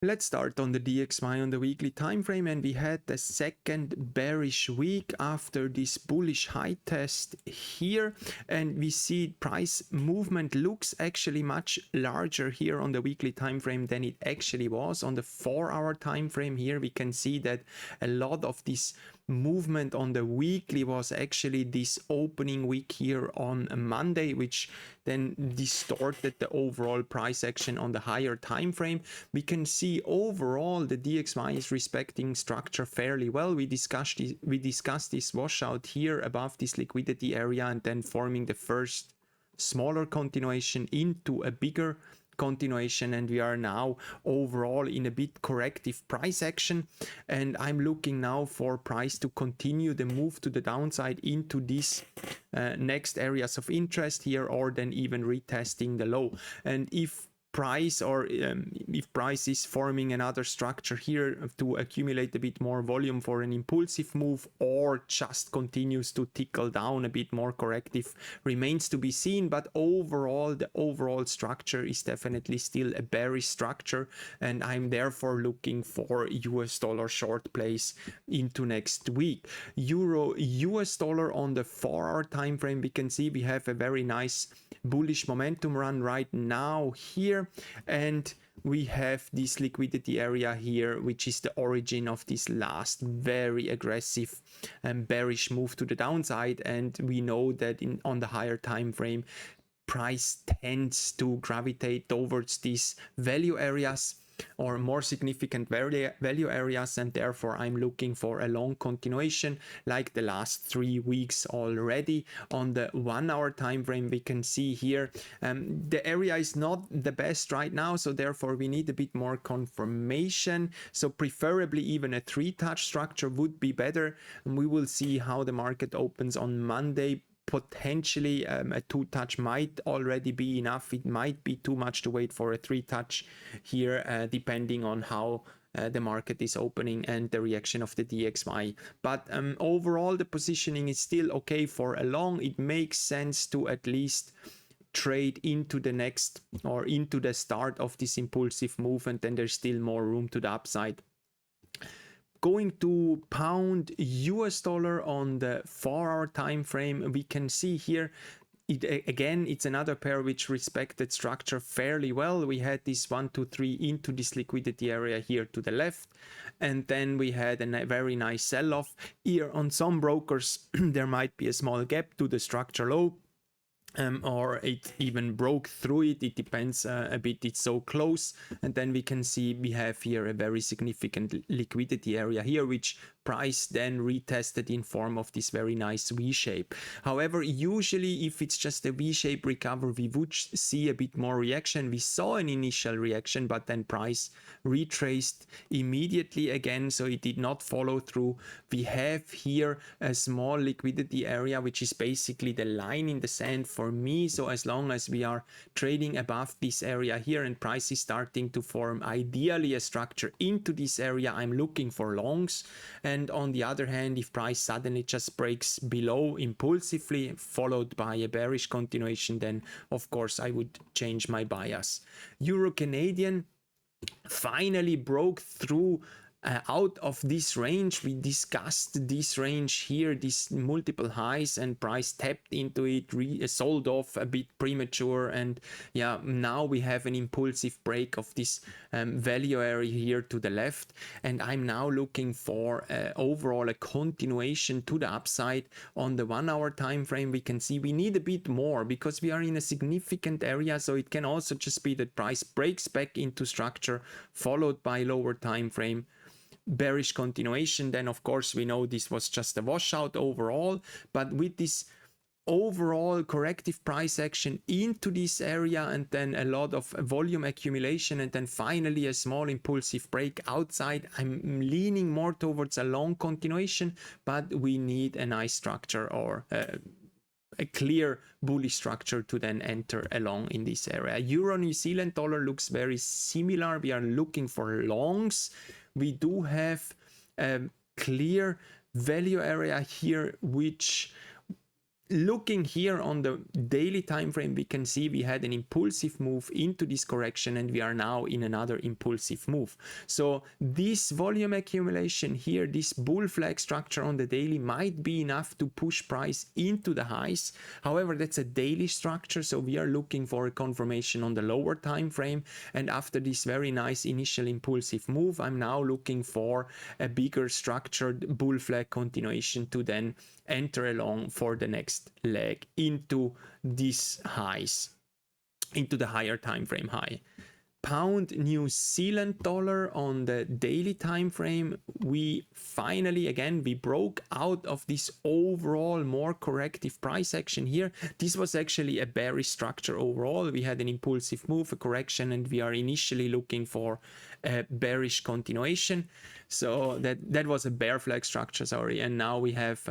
Let's start on the DXY on the weekly time frame, and we had the second bearish week after this bullish high test here, and we see price movement looks actually much larger here on the weekly time frame than it actually was on the 4-hour time frame. Here we can see that a lot of this movement on the weekly was actually this opening week here on a Monday, which then distorted the overall price action on the higher time frame. We can see overall the DXY is respecting structure fairly well. We discussed this washout here above this liquidity area and then forming the first smaller continuation into a bigger continuation, and we are now overall in a bit corrective price action, and I'm looking now for price to continue the move to the downside into these next areas of interest here, or then even retesting the low. And if price if price is forming another structure here to accumulate a bit more volume for an impulsive move, or just continues to tickle down a bit more corrective, remains to be seen. But overall, the overall structure is definitely still a bearish structure, and I'm therefore looking for US dollar short plays into next week. Euro US dollar on the 4-hour time frame, we can see we have a very nice bullish momentum run right now here, and we have this liquidity area here, which is the origin of this last very aggressive and bearish move to the downside. And we know that on the higher time frame, price tends to gravitate towards these value areas or more significant value areas, and therefore I'm looking for a long continuation like the last 3 weeks already. On the 1-hour time frame, we can see here the area is not the best right now, so therefore we need a bit more confirmation. So preferably even a 3-touch structure would be better, and we will see how the market opens on Monday. Potentially a 2-touch might already be enough. It might be too much to wait for a 3-touch here, depending on how the market is opening and the reaction of the DXY. But overall, the positioning is still okay for a long. It makes sense to at least trade into the next or into the start of this impulsive move, and then there's still more room to the upside. Going to pound US dollar on the 4-hour time frame, we can see here again it's another pair which respected structure fairly well. We had this 1, 2, 3 into this liquidity area here to the left, and then we had a very nice sell-off here. On some brokers there might be a small gap to the structure low, or it even broke through it. It depends a bit, it's so close. And then we can see we have here a very significant liquidity area here, which price then retested in form of this very nice V shape. However, usually if it's just a V shape recovery, we would see a bit more reaction. We saw an initial reaction, but then price retraced immediately again, so it did not follow through. We have here a small liquidity area, which is basically the line in the sand for me. So as long as we are trading above this area here and price is starting to form ideally a structure into this area, I'm looking for longs. And on the other hand, if price suddenly just breaks below impulsively, followed by a bearish continuation, then of course I would change my bias. Euro Canadian finally broke through out of this range. We discussed this range here, these multiple highs, and price tapped into it, sold off a bit premature, and yeah, now we have an impulsive break of this value area here to the left, and I'm now looking for overall a continuation to the upside. On the 1-hour time frame, we can see we need a bit more because we are in a significant area, so it can also just be that price breaks back into structure followed by lower time frame bearish continuation. Then of course we know this was just a washout overall, but with this overall corrective price action into this area and then a lot of volume accumulation and then finally a small impulsive break outside, I'm leaning more towards a long continuation, but we need a nice structure or a clear bullish structure to then enter along in this area. Euro New Zealand dollar looks very similar. We are looking for longs. We do have a clear value area here, which looking here on the daily time frame, we can see we had an impulsive move into this correction, and we are now in another impulsive move. So this volume accumulation here, this bull flag structure on the daily, might be enough to push price into the highs. However, that's a daily structure, so we are looking for a confirmation on the lower time frame. And after this very nice initial impulsive move, I'm now looking for a bigger structured bull flag continuation to then enter along for the next leg into these highs, into the higher time frame high. Pound New Zealand dollar on the daily time frame, we finally, again, we broke out of this overall more corrective price action here. This was actually a bearish structure overall. We had an impulsive move, a correction, and we are initially looking for a bearish continuation. So that was a bear flag structure, sorry, and now we have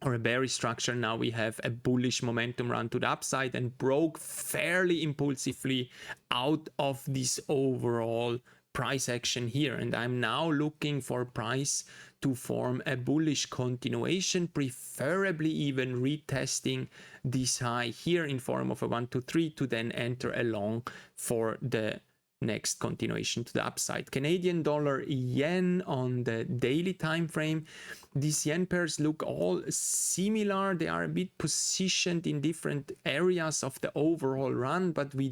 or a bearish structure. Now we have a bullish momentum run to the upside and broke fairly impulsively out of this overall price action here. And I'm now looking for price to form a bullish continuation, preferably even retesting this high here in form of a 1, 2, 3 to then enter along for the next continuation to the upside. Canadian dollar yen on the daily time frame. These yen pairs look all similar. They are a bit positioned in different areas of the overall run, but we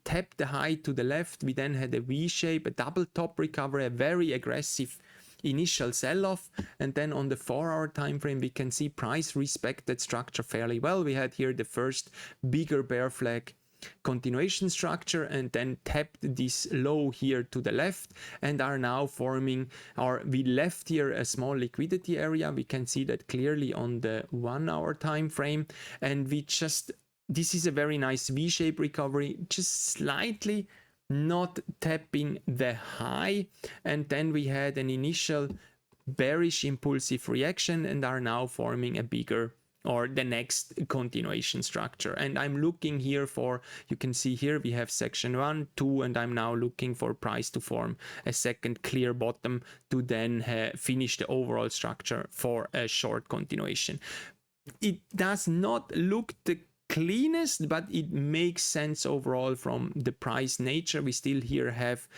tapped the high to the left. We then had a V shape, a double top recovery, a very aggressive initial sell-off, and then on the 4-hour time frame we can see price respected structure fairly well. We had here the first bigger bear flag continuation structure and then tapped this low here to the left and are now forming, or we left here a small liquidity area. We can see that clearly on the 1-hour time frame, and this is a very nice V-shaped recovery, just slightly not tapping the high, and then we had an initial bearish impulsive reaction and are now forming a bigger or the next continuation structure. And I'm looking here for, you can see here we have section 1, 2, and I'm now looking for price to form a second clear bottom to then finish the overall structure for a short continuation. It does not look the cleanest, but it makes sense overall from the price nature. We still here have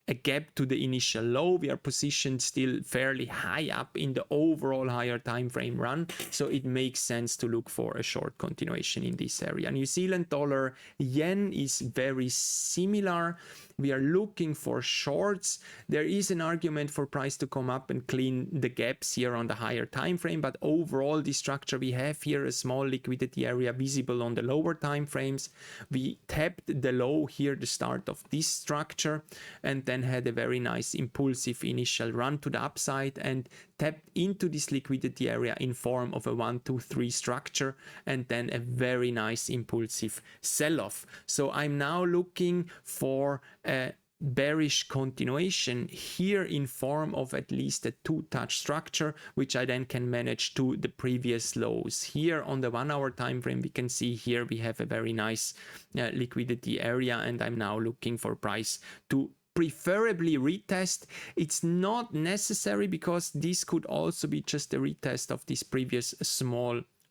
a gap to the initial low. We are positioned still fairly high up in the overall higher time frame run, so it makes sense to look for a short continuation in this area. New Zealand dollar yen is very similar. We are looking for shorts. There is an argument for price to come up and clean the gaps here on the higher time frame, but overall the structure, we have here a small liquidity area visible on the lower time frames. We tapped the low here, the start of this structure, and then had a very nice impulsive initial run to the upside and tapped into this liquidity area in form of a 1, 2, 3 structure, and then a very nice impulsive sell-off. So I'm now looking for a bearish continuation here in form of at least a 2-touch structure, which I then can manage to the previous lows. Here on the 1-hour time frame, we can see here we have a very nice liquidity area, and I'm now looking for price to preferably retest. It's not necessary because this could also be just a retest of this previous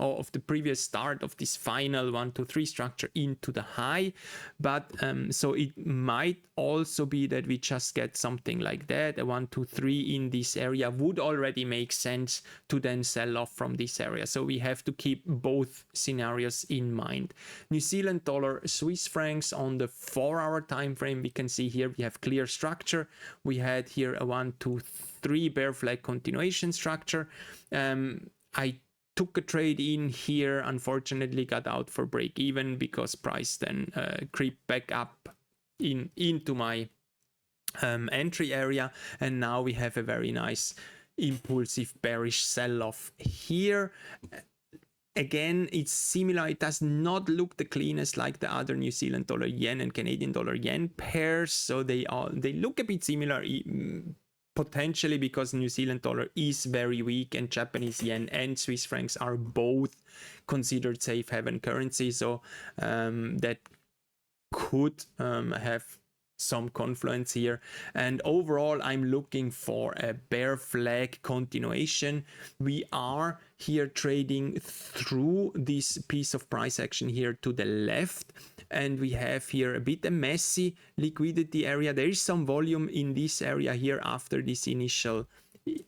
of the previous start of this final 1, 2, 3 structure into the high, but so it might also be that we just get something like that. A 1, 2, 3 in this area would already make sense to then sell off from this area, so we have to keep both scenarios in mind. New Zealand dollar Swiss francs on the 4-hour time frame, we can see here we have clear structure. We had here a 1, 2, 3 bear flag continuation structure. I took a trade in here, unfortunately got out for break even because price then creeped back up into my entry area, and now we have a very nice impulsive bearish sell-off here. Again, it's similar. It does not look the cleanest like the other New Zealand dollar yen and Canadian dollar yen pairs, so they look a bit similar, potentially because New Zealand dollar is very weak and Japanese yen and Swiss francs are both considered safe haven currency, so that could have some confluence here, and overall I'm looking for a bear flag continuation. We are here trading through this piece of price action here to the left, and we have here a bit a messy liquidity area. There is some volume in this area here after this initial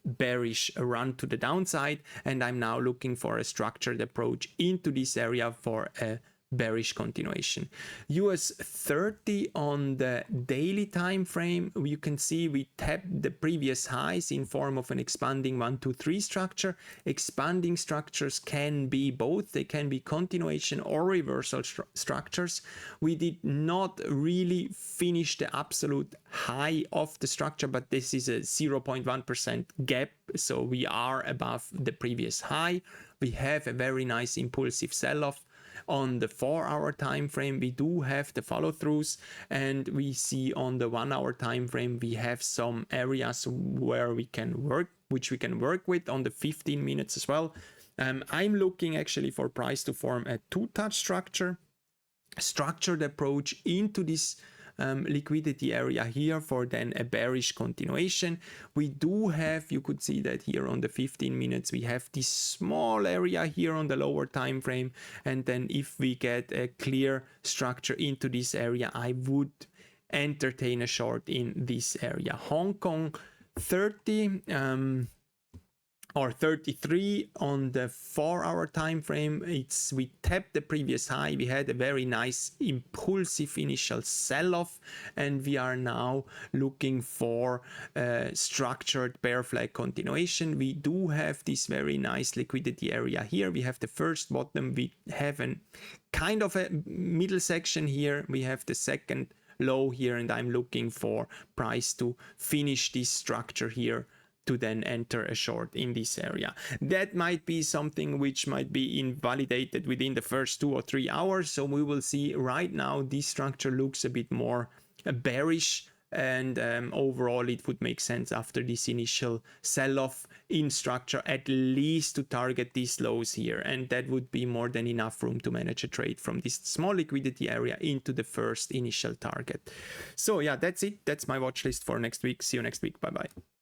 bearish run to the downside, and I'm now looking for a structured approach into this area for a bearish continuation. US 30 on the daily time frame, you can see we tapped the previous highs in form of an expanding 1, 2, 3 structure. Expanding structures can be both, they can be continuation or reversal structures. We did not really finish the absolute high of the structure, but this is a 0.1% gap, so we are above the previous high. We have a very nice impulsive sell-off. On the 4-hour time frame, we do have the follow-throughs, and we see on the 1-hour time frame we have some areas where we can work, which we can work with on the 15 minutes as well. I'm looking actually for price to form a two-touch structured approach into this liquidity area here for then a bearish continuation. We do have, you could see that here on the 15 minutes, we have this small area here on the lower time frame, and then if we get a clear structure into this area, I would entertain a short in this area. Hong Kong 30 or 33 on the 4-hour time frame, we tapped the previous high. We had a very nice impulsive initial sell-off, and we are now looking for a structured bear flag continuation. We do have this very nice liquidity area here. We have the first bottom, we have a kind of a middle section here, we have the second low here, and I'm looking for price to finish this structure here to then enter a short in this area. That might be something which might be invalidated within the first 2 or 3 hours, so we will see. Right now this structure looks a bit more bearish, and overall it would make sense after this initial sell-off in structure at least to target these lows here, and that would be more than enough room to manage a trade from this small liquidity area into the first initial target. So yeah, that's it. That's my watch list for next week. See you next week. Bye bye.